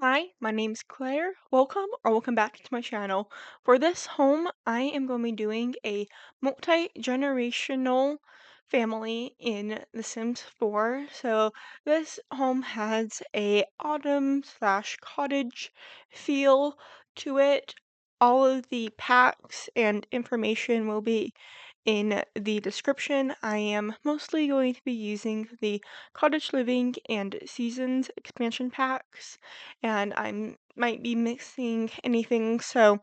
Hi, my name's Claire. Welcome back to my channel. For this home, I am going to be doing a multi-generational family in The Sims 4. So this home has a autumn slash cottage feel to it. All of the packs and information will be in the description. I am mostly going to be using the Cottage Living and Seasons expansion packs, and I might be mixing anything. So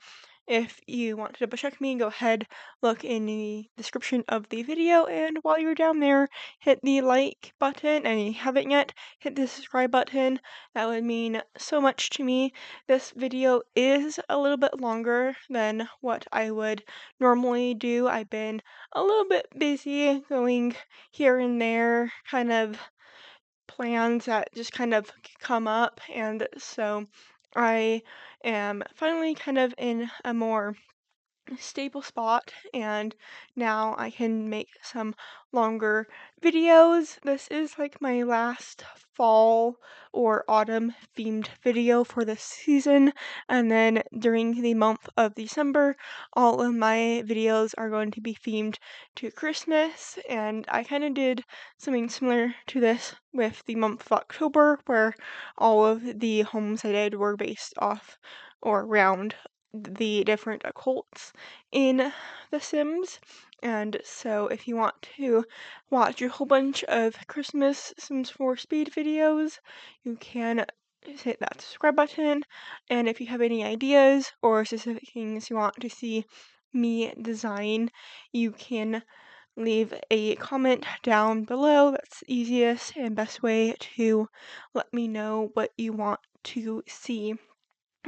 if you want to double check me, go ahead, look in the description of the video, and while you're down there, hit the like button, and if you haven't yet, hit the subscribe button. That would mean so much to me. This video is a little bit longer than what I would normally do. I've been a little bit busy going here and there, kind of plans that just kind of come up, and so I am finally kind of in a more stable spot, and now I can make some longer videos. This is like my last fall or autumn themed video for this season, and then during the month of December all of my videos are going to be themed to Christmas, and I kind of did something similar to this with the month of October, where all of the homes I did were based off or around the different occults in The Sims. And so if you want to watch a whole bunch of Christmas Sims 4 speed videos, you can hit that subscribe button. And if you have any ideas or specific things you want to see me design, you can leave a comment down below. That's the easiest and best way to let me know what you want to see.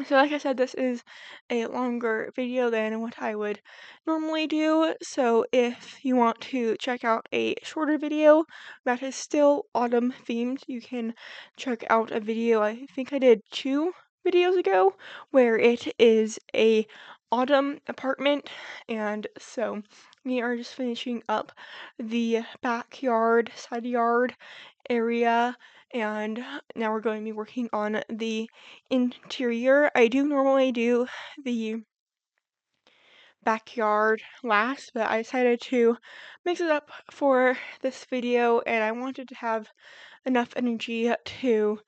So like I said, this is a longer video than what I would normally do. So if you want to check out a shorter video that is still autumn themed, you can check out a video I think I did 2 videos ago where it is a autumn apartment. And so we are just finishing up the backyard, side yard area, and now we're going to be working on the interior. I do normally do the backyard last, but I decided to mix it up for this video, and I wanted to have enough energy to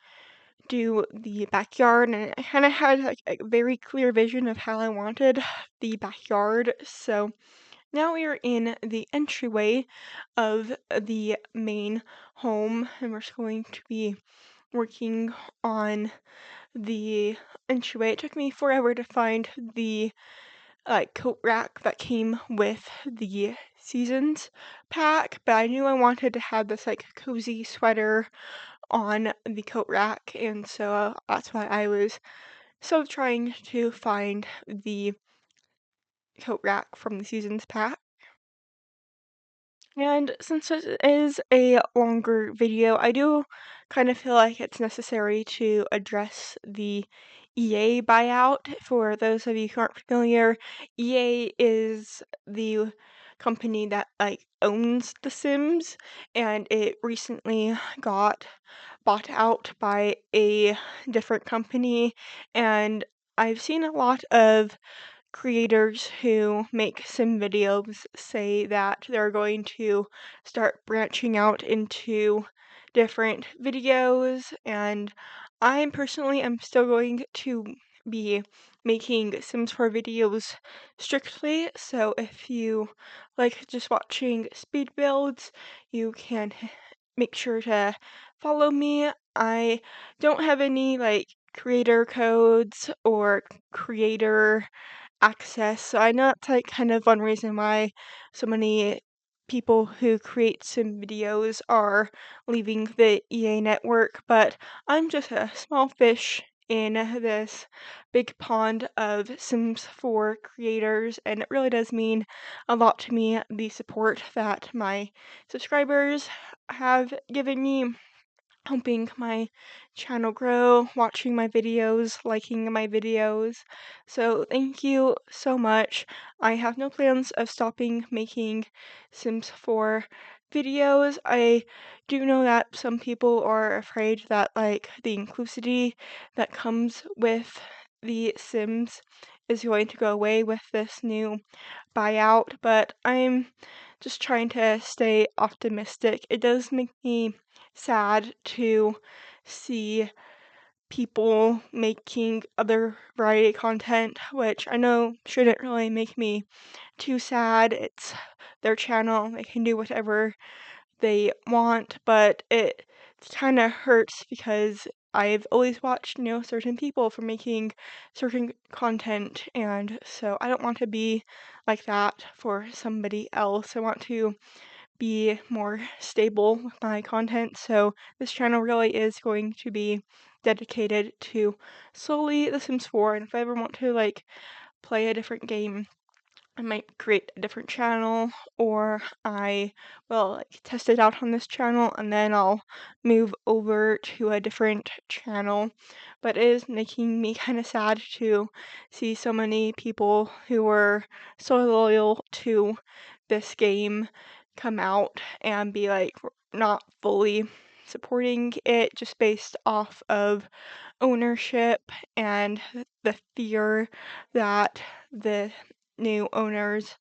do the backyard, and I kind of had like a very clear vision of how I wanted the backyard. So now we are in the entryway of the main home, and we're just going to be working on the entryway. It took me forever to find the coat rack that came with the seasons pack, but I knew I wanted to have this like cozy sweater on the coat rack, and so that's why I was so trying to find the coat rack from the seasons pack. And since this is a longer video, I do kind of feel like it's necessary to address the EA buyout. For those of you who aren't familiar, EA is the company that owns The Sims, and it recently got bought out by a different company, and I've seen a lot of creators who make sim videos say that they're going to start branching out into different videos, and I personally am still going to be making Sims 4 videos strictly. So if you like just watching speed builds, you can make sure to follow me. I don't have any creator codes or creator access. So I know that's like kind of one reason why so many people who create sim videos are leaving the EA network, but I'm just a small fish in this big pond of Sims 4 creators, and it really does mean a lot to me, the support that my subscribers have given me, helping my channel grow, watching my videos, liking my videos. So thank you so much. I have no plans of stopping making Sims 4 videos. I do know that some people are afraid that like the inclusivity that comes with the Sims is going to go away with this new buyout, but I'm just trying to stay optimistic. It does make me sad to see people making other variety content, which I know shouldn't really make me too sad. It's their channel, they can do whatever they want, but it kind of hurts because I've always watched, certain people for making certain content, and so I don't want to be like that for somebody else. I want to be more stable with my content, so this channel really is going to be dedicated to solely The Sims 4, and if I ever want to, like, play a different game, I might create a different channel, or I will like test it out on this channel and then I'll move over to a different channel. But it is making me kind of sad to see so many people who were so loyal to this game come out and be like not fully supporting it just based off of ownership and the fear that the new owners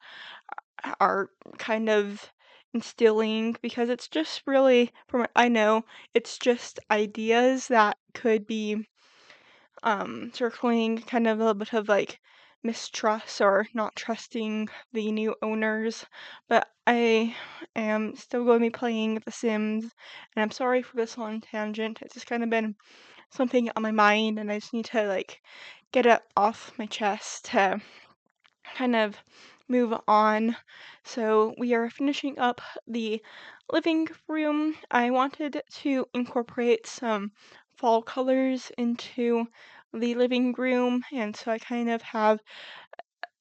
are kind of instilling, because it's just really, from what I know, it's just ideas that could be circling kind of a little bit of like mistrust or not trusting the new owners. But I am still going to be playing The Sims, and I'm sorry for this long tangent. It's just kind of been something on my mind, and I just need to like get it off my chest to kind of move on. So we are finishing up the living room. I wanted to incorporate some fall colors into the living room, and so I kind of have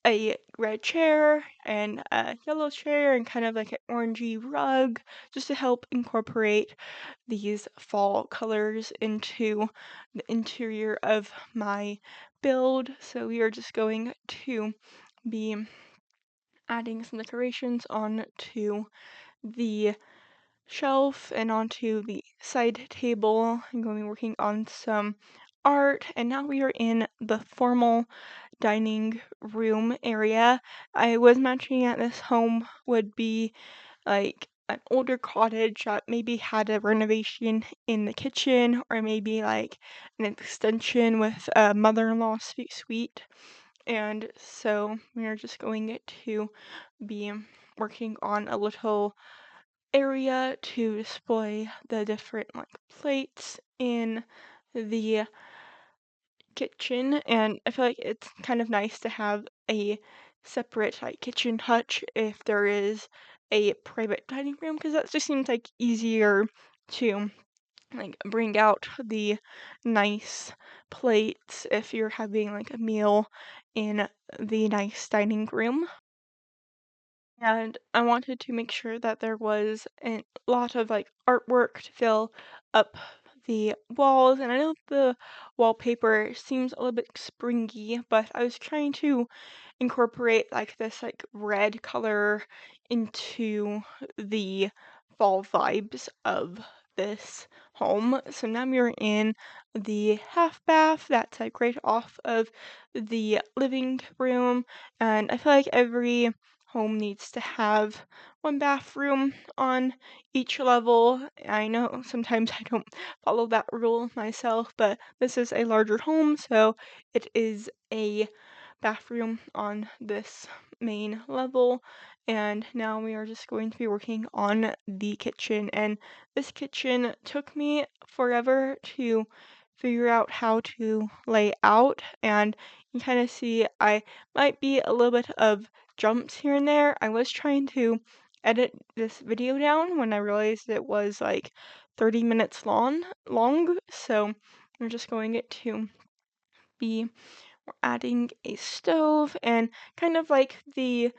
a red chair and a yellow chair and kind of like an orangey rug just to help incorporate these fall colors into the interior of my build. So we are just going to be adding some decorations onto the shelf and onto the side table. I'm going to be working on some art, and now we are in the formal dining room area. I was imagining that this home would be like an older cottage that maybe had a renovation in the kitchen, or maybe like an extension with a mother-in-law suite. And so we are just going to be working on a little area to display the different like plates in the kitchen, and I feel like it's kind of nice to have a separate like kitchen hutch if there is a private dining room, because that just seems like easier to like bring out the nice plates if you're having like a meal in the nice dining room. And I wanted to make sure that there was a lot of like artwork to fill up the walls. And I know the wallpaper seems a little bit springy, but I was trying to incorporate like this like red color into the fall vibes of this home. So now we're in the half bath that's like right off of the living room, and I feel like every home needs to have one bathroom on each level. I know sometimes I don't follow that rule myself, but this is a larger home, so it is a bathroom on this main level. And now we are just going to be working on the kitchen. And this kitchen took me forever to figure out how to lay out. And you kind of see I might be a little bit of jumps here and there. I was trying to edit this video down when I realized it was like 30 minutes long. So I'm just going to be adding a stove, and kind of like the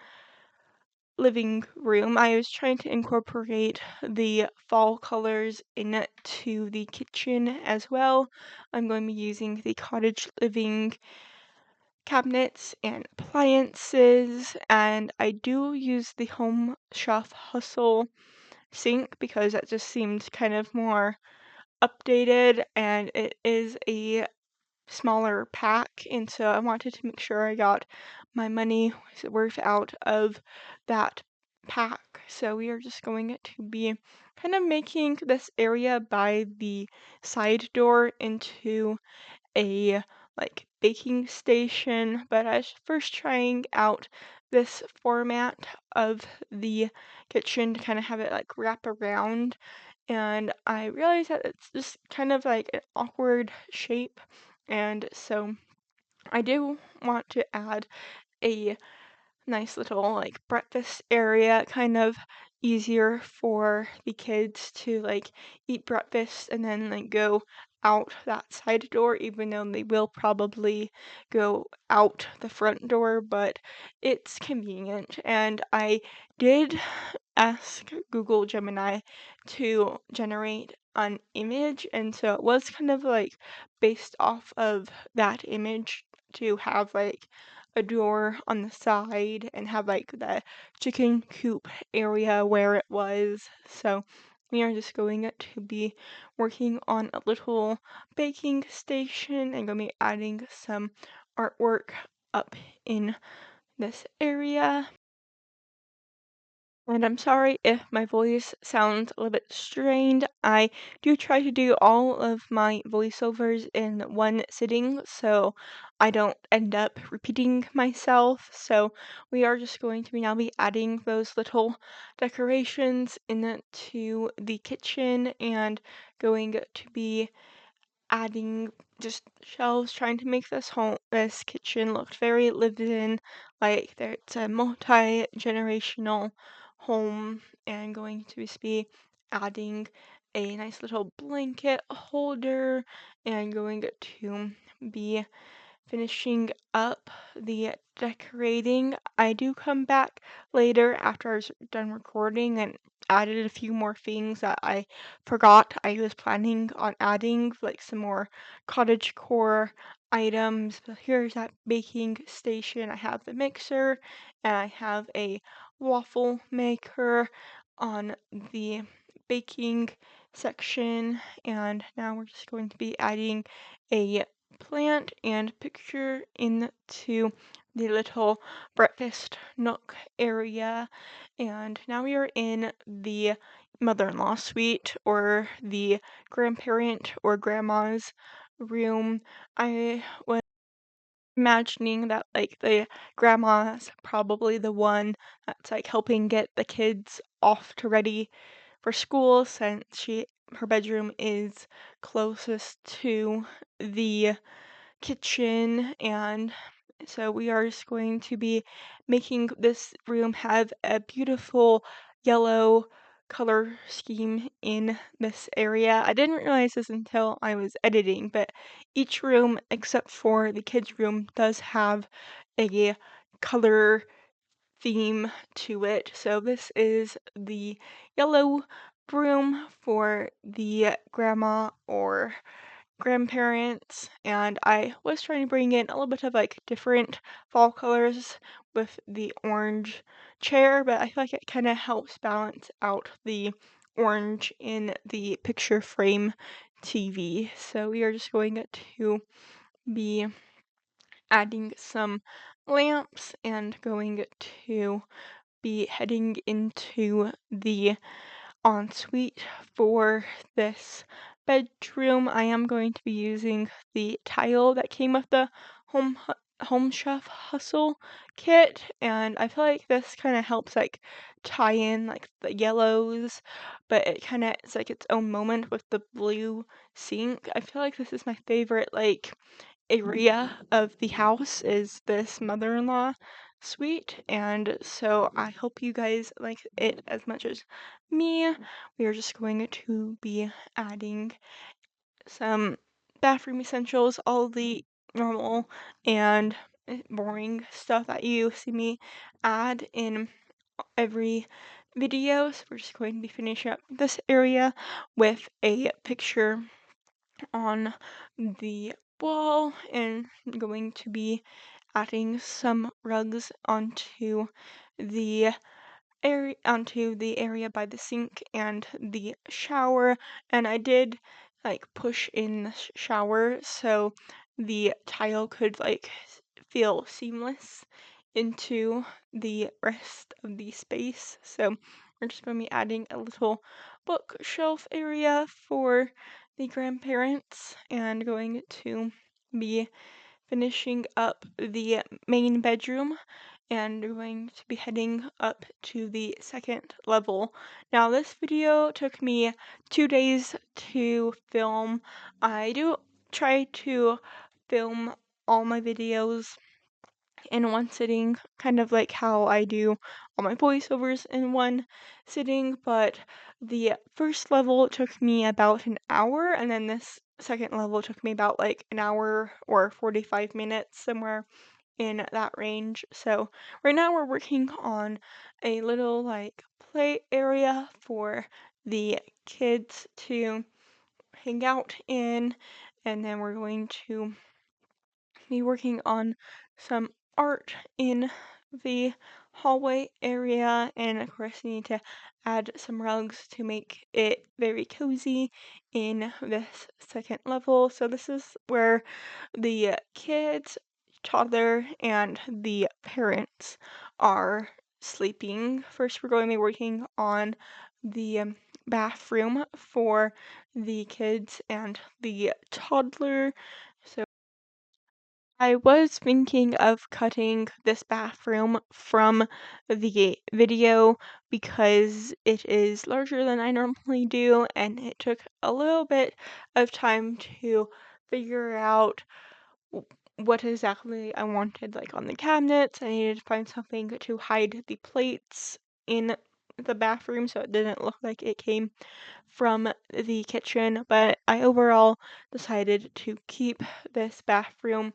living room, I was trying to incorporate the fall colors into the kitchen as well. I'm going to be using the Cottage Living cabinets and appliances, and I do use the Home Chef Hustle sink because that just seemed kind of more updated, and it is a smaller pack, and so I wanted to make sure I got my money worth out of that pack. So we are just going to be kind of making this area by the side door into a like baking station, but I was first trying out this format of the kitchen to kind of have it like wrap around, and I realized that it's just kind of like an awkward shape, and so I do want to add a nice little like breakfast area, kind of easier for the kids to like eat breakfast and then like go out that side door, even though they will probably go out the front door, but it's convenient. And I did ask Google Gemini to generate an image, and so it was kind of like based off of that image to have like a door on the side and have like the chicken coop area where it was. So we are just going to be working on a little baking station and gonna be adding some artwork up in this area. And I'm sorry if my voice sounds a little bit strained. I do try to do all of my voiceovers in one sitting so I don't end up repeating myself. So we are just going to be now be adding those little decorations into the kitchen and going to be adding just shelves, trying to make this kitchen look very lived in, like there it's a multi-generational home, and going to just be adding a nice little blanket holder and going to be finishing up the decorating. I do come back later after I was done recording and added a few more things that I forgot I was planning on adding, like some more cottage core items. But here's that baking station. I have the mixer and I have a waffle maker on the baking section, and now we're just going to be adding a plant and picture into the little breakfast nook area. And now we are in the mother-in-law suite or the grandparent or grandma's room. I was imagining that like the grandma's probably the one that's like helping get the kids off to ready for school since her bedroom is closest to the kitchen, and so we are just going to be making this room have a beautiful yellow color scheme in this area. I didn't realize this until I was editing, but each room except for the kids' room does have a color theme to it. So this is the yellow room for the grandma or grandparents, and I was trying to bring in a little bit of like different fall colors with the orange chair, but I feel like it kind of helps balance out the orange in the picture frame TV. So we are just going to be adding some lamps and going to be heading into the ensuite for this bedroom. I am going to be using the tile that came with the Home Chef Hustle kit, and I feel like this kind of helps like tie in like the yellows, but it kind of it's like its own moment with the blue sink. I feel like this is my favorite like area of the house is this mother-in-law suite, and so I hope you guys like it as much as me. We are just going to be adding some bathroom essentials, all the normal and boring stuff that you see me add in every video. So we're just going to be finishing up this area with a picture on the wall and going to be adding some rugs onto the area onto the area by the sink and the shower, and I did like push in the shower so the tile could like feel seamless into the rest of the space. So we're just going to be adding a little bookshelf area for the grandparents and going to be finishing up the main bedroom and going to be heading up to the second level. Now, this video took me 2 days to film. I do try to film all my videos in one sitting, kind of like how I do all my voiceovers in one sitting, but the first level took me about an hour, and then this second level took me about like an hour or 45 minutes, somewhere in that range. So right now we're working on a little like play area for the kids to hang out in, and then we're going to be working on some art in the hallway area, and of course I need to add some rugs to make it very cozy in this second level. So this is where the kids, toddler, and the parents are sleeping. First, we're going to be working on the bathroom for the kids and the toddler. So I was thinking of cutting this bathroom from the video because it is larger than I normally do, and it took a little bit of time to figure out w- what exactly I wanted, like on the cabinets. I needed to find something to hide the plates in the bathroom so it didn't look like it came from the kitchen, but I overall decided to keep this bathroom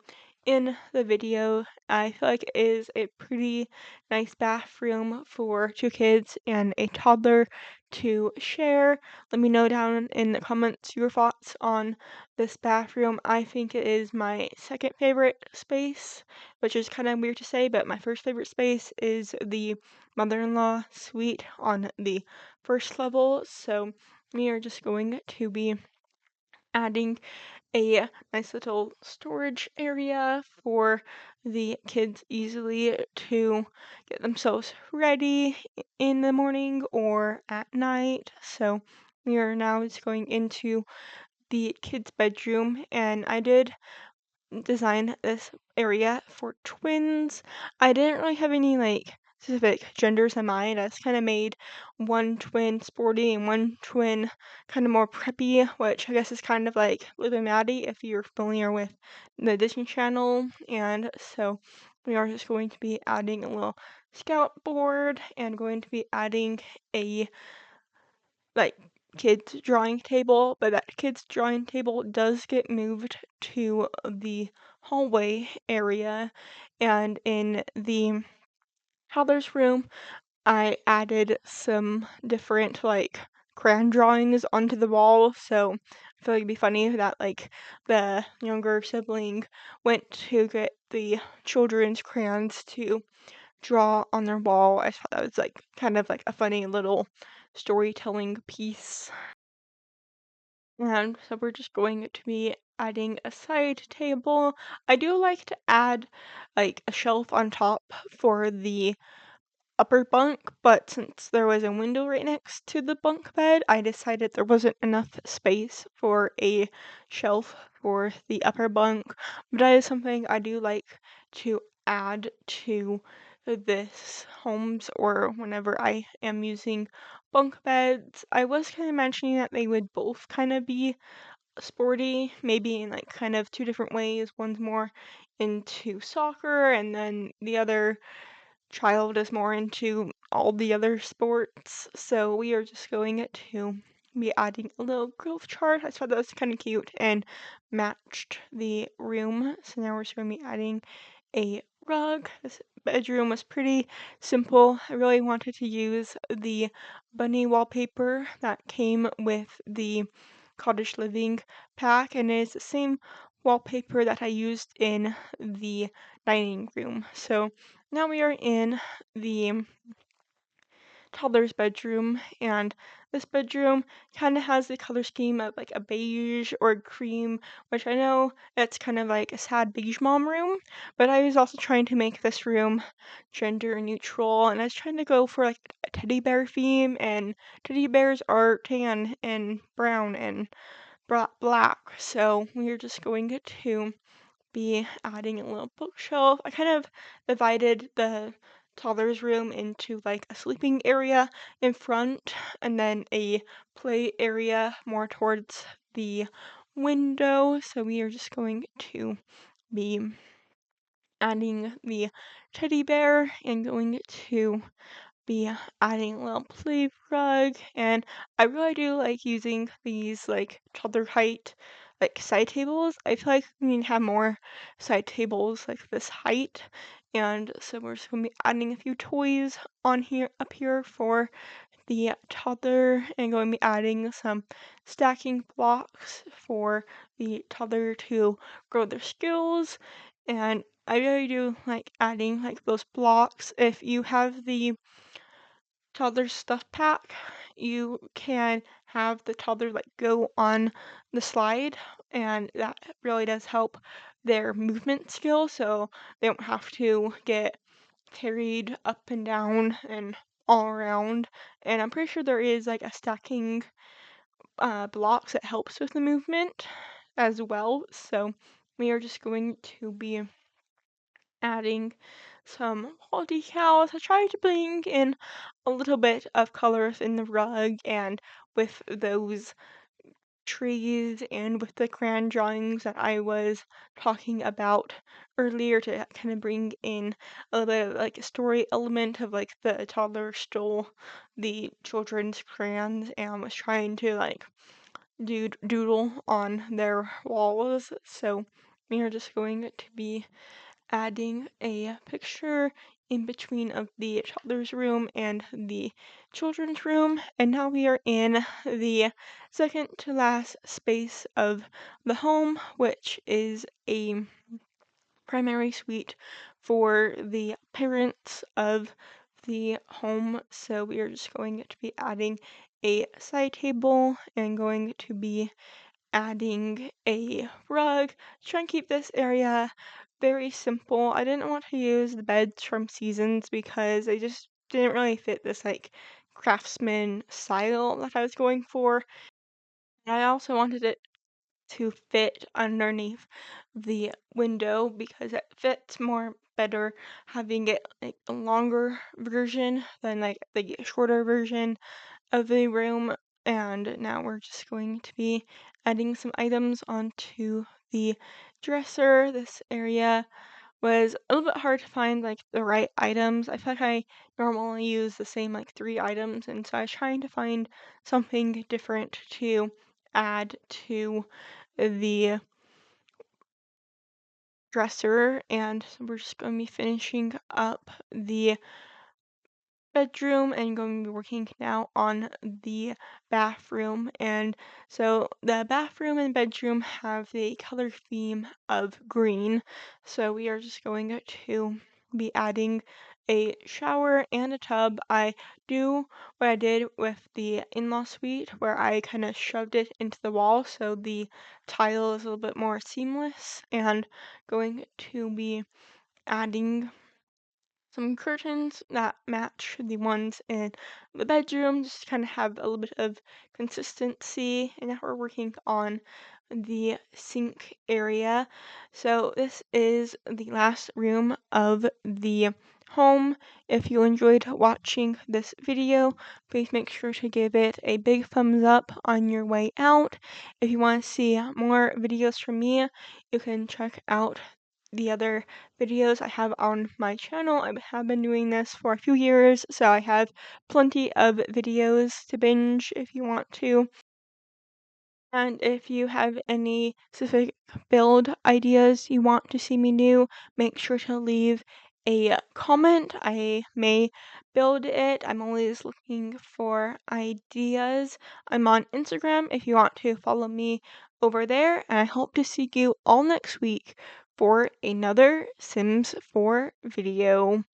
in the video. I feel like it is a pretty nice bathroom for two kids and a toddler to share. Let me know down in the comments your thoughts on this bathroom. I think it is my second favorite space, which is kind of weird to say, but my first favorite space is the mother-in-law suite on the first level. So we are just going to be adding a nice little storage area for the kids easily to get themselves ready in the morning or at night. So we are now just going into the kids' bedroom, and I did design this area for twins. I didn't really have any like specific genders in mind. I just kind of made one twin sporty and one twin kind of more preppy, which I guess is kind of like Liv and Maddie if you're familiar with the Disney Channel. And so we are just going to be adding a little scout board and going to be adding a like kids drawing table, but that kids drawing table does get moved to the hallway area, and in the toddler's room I added some different like crayon drawings onto the wall. So I feel like it'd be funny that like the younger sibling went to get the children's crayons to draw on their wall. I thought that was like kind of like a funny little storytelling piece. And so we're just going to be adding a side table. I do like to add like a shelf on top for the upper bunk, but since there was a window right next to the bunk bed, I decided there wasn't enough space for a shelf for the upper bunk. But that is something I do like to add to this homes or whenever I am using bunk beds. I was kind of mentioning that they would both kind of be sporty, maybe in like kind of two different ways. One's more into soccer, and then the other child is more into all the other sports. So we are just going to be adding a little growth chart. I thought that was kind of cute and matched the room. So now we're just going to be adding a rug. This bedroom was pretty simple. I really wanted to use the bunny wallpaper that came with the Cottage Living pack, and it is the same wallpaper that I used in the dining room. So now we are in the toddler's bedroom, and this bedroom kind of has the color scheme of like a beige or cream, which I know it's kind of like a sad beige mom room, but I was also trying to make this room gender neutral, and I was trying to go for like a teddy bear theme, and teddy bears are tan and brown and black, so we are just going to be adding a little bookshelf. I kind of divided the toddler's room into like a sleeping area in front and then a play area more towards the window. So we are just going to be adding the teddy bear and going to be adding a little play rug, and I really do like using these like toddler height like side tables. I feel like we need to have more side tables like this height, and so we're just gonna be adding a few toys on here up here for the toddler, and going to be adding some stacking blocks for the toddler to grow their skills. And I really do like adding like those blocks. If you have the toddler stuff pack, you can have the toddler like go on the slide, and that really does help their movement skills so they don't have to get carried up and down and all around. And I'm pretty sure there is like a stacking blocks that helps with the movement as well. So we are just going to be adding some wall decals. I tried to bring in a little bit of colors in the rug and with those trees and with the crayon drawings that I was talking about earlier to kind of bring in a little bit of like a story element of like the toddler stole the children's crayons and was trying to like doodle on their walls. So we are just going to be adding a picture in between of the toddler's room and the children's room. And now we are in the second to last space of the home, which is a primary suite for the parents of the home. So we are just going to be adding a side table and going to be adding a rug to try and keep this area very simple. I didn't want to use the beds from Seasons because they just didn't really fit this like craftsman style that I was going for. And I also wanted it to fit underneath the window because it fits more better having it like a longer version than like the shorter version of the room. And now we're just going to be adding some items onto the dresser. This area was a little bit hard to find like the right items. I feel like I normally use the same like three items, and so I was trying to find something different to add to the dresser. And so we're just going to be finishing up the bedroom and going to be working now on the bathroom. And so the bathroom and bedroom have the color theme of green. So we are just going to be adding a shower and a tub. I do what I did with the in-law suite where I kind of shoved it into the wall so the tile is a little bit more seamless, and going to be adding some curtains that match the ones in the bedroom, just kind of have a little bit of consistency. And now we're working on the sink area. So this is the last room of the home. If you enjoyed watching this video, please make sure to give it a big thumbs up on your way out. If you want to see more videos from me, you can check out the other videos I have on my channel. I have been doing this for a few years, so I have plenty of videos to binge if you want to. And if you have any specific build ideas you want to see me do, make sure to leave a comment. I may build it. I'm always looking for ideas. I'm on Instagram if you want to follow me over there, and I hope to see you all next week for another Sims 4 video.